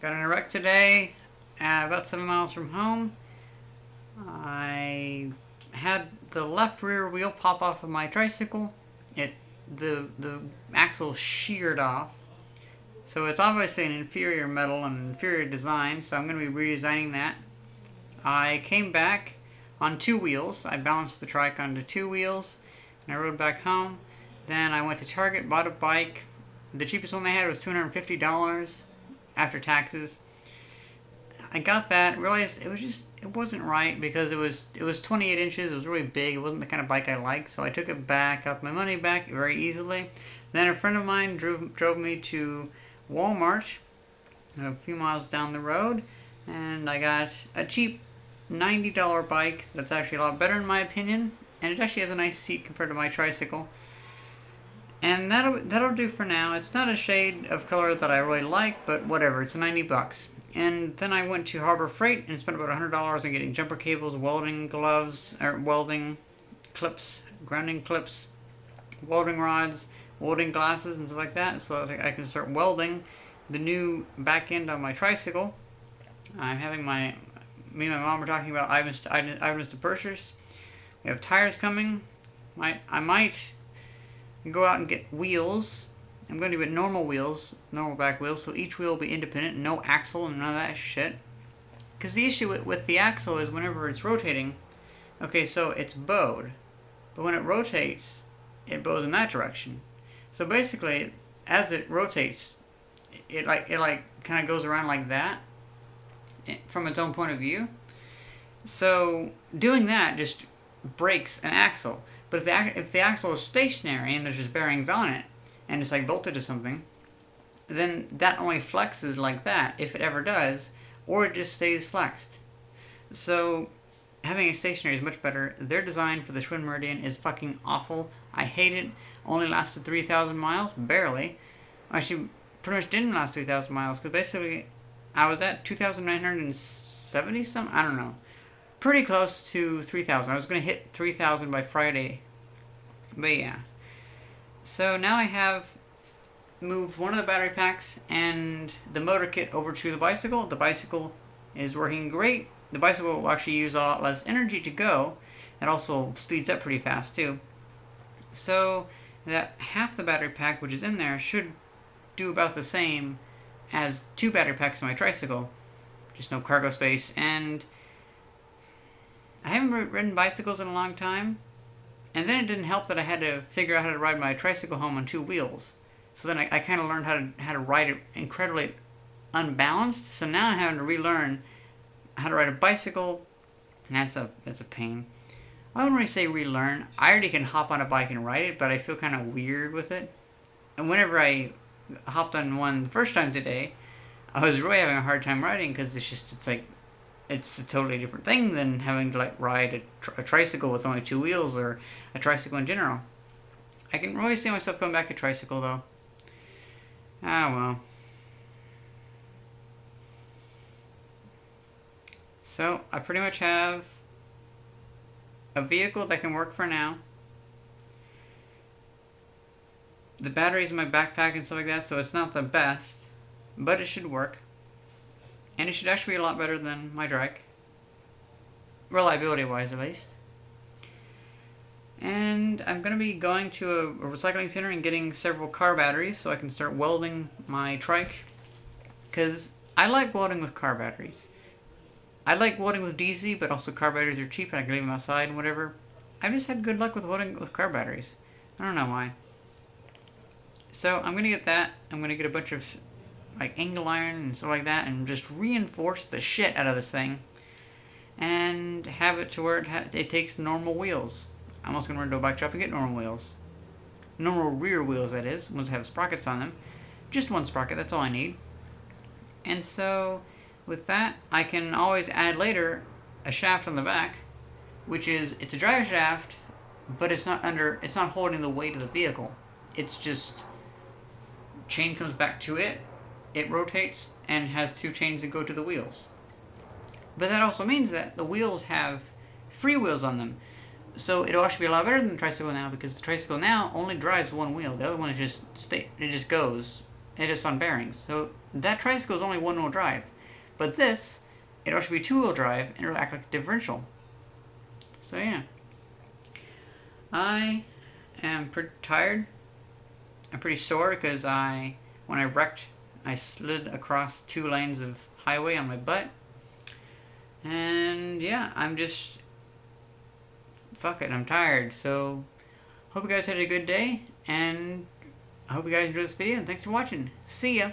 Got in a wreck today, about 7 miles from home. I had the left rear wheel pop off of my tricycle. The axle sheared off, so it's obviously an inferior metal and inferior design. So I'm going to be redesigning that. I came back on two wheels. I balanced the trike onto two wheels, and I rode back home. Then I went to Target, bought a bike. The cheapest one they had was $250 after taxes. I got that, realized it wasn't right because it was 28 inches. It was really big. It wasn't the kind of bike I liked, so I took it back, got my money back very easily. Then a friend of mine drove me to Walmart a few miles down the road, and I got a cheap $90 bike that's actually a lot better in my opinion, and it actually has a nice seat compared to my tricycle. And that'll do for now. It's not a shade of color that I really like, but whatever. It's 90 bucks. And then I went to Harbor Freight and spent about $100 on getting jumper cables, welding gloves, or welding clips, grounding clips, welding rods, welding glasses, and stuff like that, so that I can start welding the new back end on my tricycle. I'm having me and my mom are talking about items to purchase. We have tires coming. I might go out and get wheels. I'm going to get normal wheels, normal back wheels, so each wheel will be independent, no axle and none of that shit. Because the issue with the axle is whenever it's rotating, okay, so it's bowed, but when it rotates, it bows in that direction. So basically, as it rotates, it kind of goes around like that from its own point of view. So doing that just breaks an axle. But if the axle is stationary and there's just bearings on it, and it's like bolted to something, then that only flexes like that, if it ever does, or it just stays flexed. So having a stationary is much better. Their design for the Schwinn Meridian is fucking awful. I hate it. Only lasted 3,000 miles, barely. Actually, pretty much didn't last 3,000 miles, because basically I was at 2,970 something, I don't know. Pretty close to 3,000. I was going to hit 3,000 by Friday. But yeah. So now I have moved one of the battery packs and the motor kit over to the bicycle. The bicycle is working great. The bicycle will actually use a lot less energy to go. It also speeds up pretty fast too. So that half the battery pack which is in there should do about the same as two battery packs on my tricycle. Just no cargo space. And I haven't ridden bicycles in a long time. And then it didn't help that I had to figure out how to ride my tricycle home on two wheels. So then I kind of learned how to ride it incredibly unbalanced. So now I'm having to relearn how to ride a bicycle. And that's a pain. I wouldn't really say relearn. I already can hop on a bike and ride it, but I feel kind of weird with it. And whenever I hopped on one the first time today, I was really having a hard time riding because it's a totally different thing than having to ride a tricycle with only two wheels or a tricycle in general. I can really see myself going back to tricycle though. Ah well. So I pretty much have a vehicle that can work for now. The batteries in my backpack and stuff like that, so it's not the best, but it should work. And it should actually be a lot better than my trike. Reliability-wise, at least. And I'm going to be going to a recycling center and getting several car batteries so I can start welding my trike. Because I like welding with car batteries. I like welding with DC, but also car batteries are cheap and I can leave them outside and whatever. I've just had good luck with welding with car batteries. I don't know why. So I'm going to get that. I'm going to get a bunch of angle iron and stuff like that and just reinforce the shit out of this thing and have it to where it takes normal wheels. I'm also going to run to a bike shop and get normal wheels. Normal rear wheels, that is. Ones that have sprockets on them. Just one sprocket, that's all I need. And so with that, I can always add later a shaft on the back, which is, it's a drive shaft, but it's not holding the weight of the vehicle. It's just, chain comes back to it, it rotates and has two chains that go to the wheels. But that also means that the wheels have free wheels on them. So it'll actually be a lot better than the tricycle now, because the tricycle now only drives one wheel. The other one is just it just goes. it is on bearings. So that tricycle is only one-wheel drive. But this, it'll actually be two-wheel drive, and it'll act like a differential. So yeah. I am pretty tired. I'm pretty sore because when I wrecked, I slid across 2 lanes of highway on my butt. And yeah, I'm just, fuck it, I'm tired. So, hope you guys had a good day, and I hope you guys enjoyed this video, and thanks for watching. See ya!